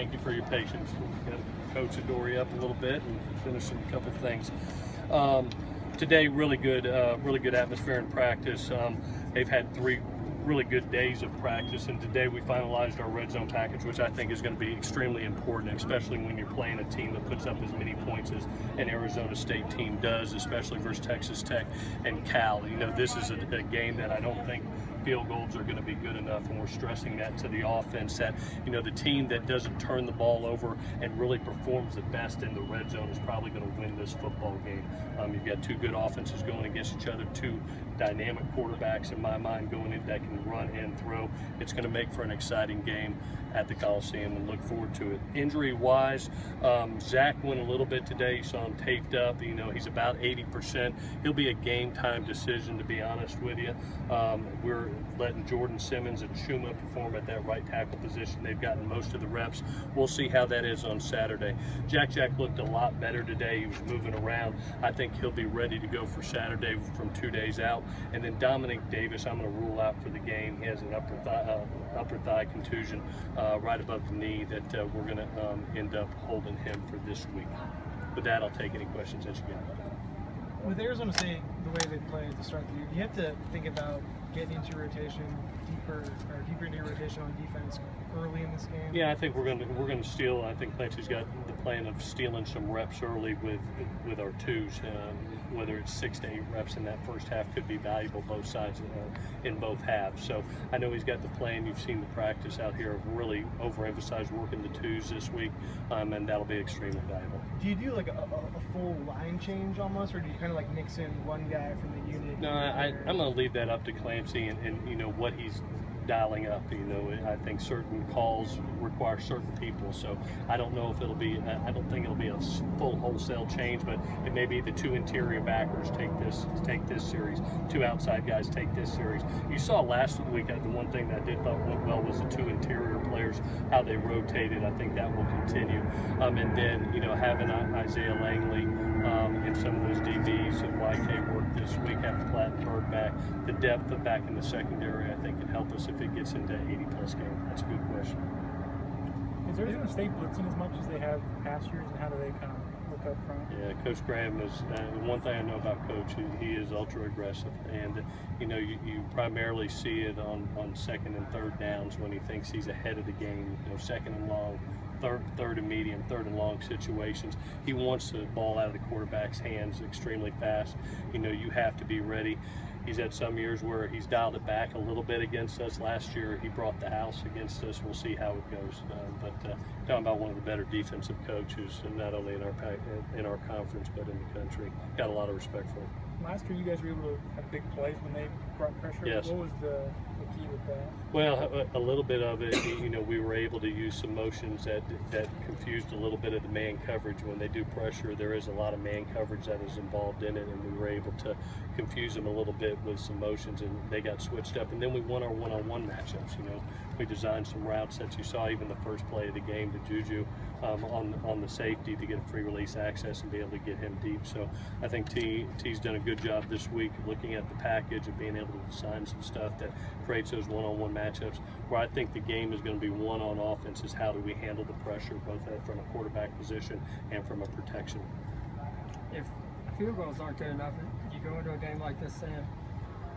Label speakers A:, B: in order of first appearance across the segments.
A: Thank you for your patience. We've got to coach Adori up a little bit and finish a couple things. Today, really good atmosphere in practice. They've had 3 really good days of practice, and today we finalized our red zone package, which I think is going to be extremely important, especially when you're playing a team that puts up as many points as an Arizona State team does, especially versus Texas Tech and Cal. You know, this is a game that I don't think field goals are going to be good enough, and we're stressing that to the offense that, you know, the team that doesn't turn the ball over and really performs the best in the red zone is probably going to win this football game. You've got 2 good offenses going against each other, 2 dynamic quarterbacks in my mind going in that can run and throw. It's going to make for an exciting game at the Coliseum, and look forward to it. Injury-wise, Zach went a little bit today. You saw him taped up. You know, he's about 80%. He'll be a game-time decision, to be honest with you. We're letting Jordan Simmons and Shuma perform at that right tackle position. They've gotten most of the reps. We'll see how that is on Saturday. Jack looked a lot better today. He was moving around. I think he'll be ready to go for Saturday from 2 days out. And then Dominic Davis, I'm going to rule out for the game. He has an upper thigh contusion right above the knee that we're going to end up holding him for this week. With that, I'll take any questions that you get.
B: With Arizona State, the way they play to start the year, you have to think about getting into rotation deeper into your rotation on defense early in this game.
A: Yeah, I think we're going to steal. I think Clancy's got the plan of stealing some reps early with our twos. Whether it's 6 to 8 reps in that first half could be valuable both sides in both halves. So I know he's got the plan. You've seen the practice out here of really overemphasized working the twos this week, and that'll be extremely valuable.
B: Do you do like a full line change almost, or do you kind of like mix in one guy from the unit?
A: No, I'm going to leave that up to Clancy and you know what he's dialing up. You know, I think certain calls require certain people, so I don't know if it'll be, I don't think it'll be a full wholesale change, but it may be the 2 interior backers take this series, 2 outside guys take this series. You saw last week, the one thing that I did thought went well was the 2 interior players, how they rotated. I think that will continue. And then, you know, having Isaiah Langley and some of those DBs at YK work this week, having Plattenberg back, the depth of back in the secondary, I think can help us if it gets into 80-plus game. That's a good question.
C: Is Arizona State blitzing as much as they have past years, and how do they kind of look up front?
A: Yeah, Coach Graham is, one thing I know about Coach, he is ultra aggressive, and you know, you primarily see it on 2nd and 3rd downs when he thinks he's ahead of the game. You know, 2nd and long, third and medium, 3rd and long situations. He wants the ball out of the quarterback's hands extremely fast. You know, you have to be ready. He's had some years where he's dialed it back a little bit against us. Last year, he brought the house against us. We'll see how it goes. But talking about one of the better defensive coaches, and not only in our conference, but in the country. Got a lot of respect for him.
C: Last year, you guys were able to have big plays when they brought pressure.
A: Yes.
C: What was the key with that?
A: Well, a little bit of it, you know, we were able to use some motions that confused a little bit of the man coverage. When they do pressure, there is a lot of man coverage that is involved in it, and we were able to confuse them a little bit with some motions, and they got switched up. And then we won our one-on-one matchups. You know, we designed some routes that you saw even the first play of the game to Juju on the safety to get a free release access and be able to get him deep. So I think T's done a good job this week looking at the package and being able to design some stuff that creates those one-on-one matchups. Where I think the game is going to be won on offense is how do we handle the pressure, both from a quarterback position and from a protection.
D: If field goals aren't good enough, you go into a game like this saying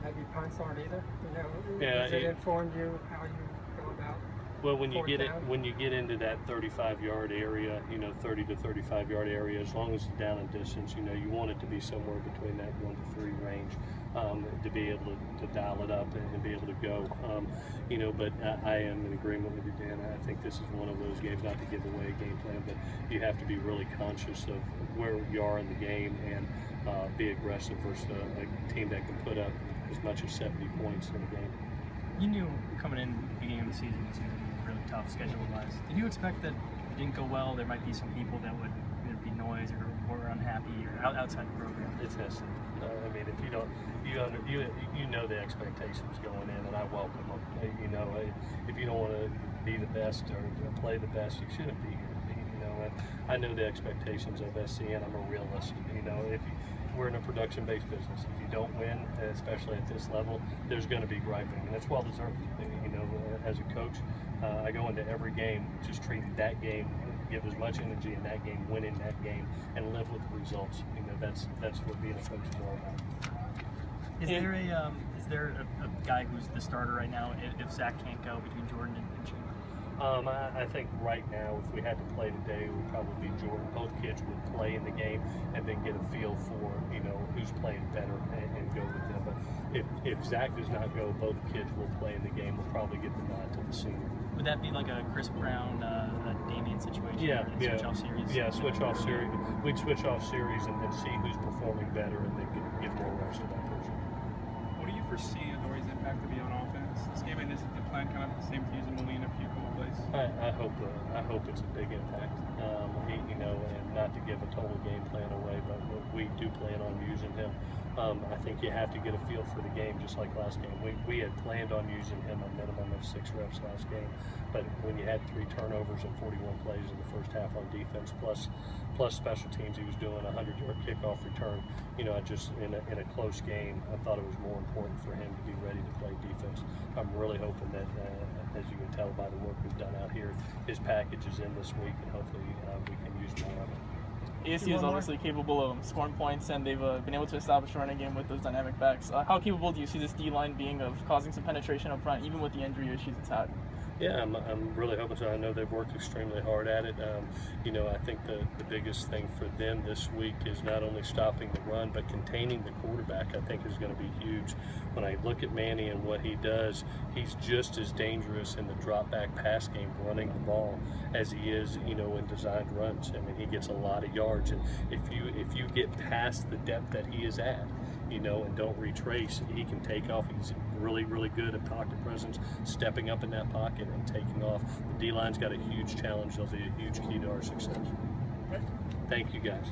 D: maybe punts aren't either. You know,
A: yeah,
D: does it inform you how you go about?
A: Well, when you get into that 35-yard area, you know, 30 to 35-yard area, as long as it's down in distance, you know, you want it to be somewhere between that 1 to 3 range to be able to dial it up and be able to go. You know, but I am in agreement with you, Dan. I think this is one of those games, not to give away a game plan, but you have to be really conscious of where you are in the game and be aggressive versus a team that can put up as much as 70 points in a game.
E: You knew coming in the beginning of the season it was going to be really tough schedule-wise. Did you expect that it didn't go well? There might be some people that would either be noise or were unhappy or outside the program.
A: It's necessary. I mean, if you don't, you know the expectations going in, and I welcome them. You know, if you don't want to be the best or play the best, you shouldn't be here. You know, and I know the expectations of SC, and I'm a realist. You know, we're in a production-based business. If you don't win, especially at this level, there's going to be griping, and it's well deserved. You know, as a coach, I go into every game just treating that game, give as much energy in that game, win in that game, and live with the results. You know, that's what being a coach is all about.
E: Is there a guy who's the starter right now if Zach can't go between Jordan and Jim?
A: I think right now, if we had to play today, it would probably be Jordan. Both kids would play in the game and then get a feel for, you know, who's playing better and go with them. But if Zach does not go, both kids will play in the game. We'll probably get the nod to the senior.
E: Would that be like a Chris Brown, Damian situation?
A: Yeah, yeah.
E: Switch off series?
A: Yeah, switch off series. We'd switch off series and then see who's performing better and then give more reps to that person.
F: What do you foresee Adori's impact to be on offense? This game, and this is the plan kind of the same to use Molina a few couple plays.
A: I hope it's a big impact. You know, and not to give a total game plan away, but we do plan on using him. I think you have to get a feel for the game, just like last game. We had planned on using him a minimum of 6 reps last game, but when you had 3 turnovers and 41 plays in the first half on defense, plus special teams, he was doing a 100-yard kickoff return. You know, in a close game, I thought it was more important for him to be ready to play defense. I'm really hoping that, as you can tell by the work we've done out here, his package is in this week, and hopefully we can use more of it.
G: ASU is obviously capable of scoring points, and they've been able to establish a running game with those dynamic backs. How capable do you see this D-line being of causing some penetration up front, even with the injury issues it's had?
A: Yeah, I'm really hoping so. I know they've worked extremely hard at it. You know, I think the biggest thing for them this week is not only stopping the run, but containing the quarterback, I think, is going to be huge. When I look at Manny and what he does, he's just as dangerous in the drop-back pass game running the ball as he is, you know, in designed runs. I mean, he gets a lot of yards, and if you get past the depth that he is at, you know, and don't retrace, he can take off. He's really, really good at pocket presence, stepping up in that pocket and taking off. The D-line's got a huge challenge. They'll be a huge key to our success. Thank you, guys.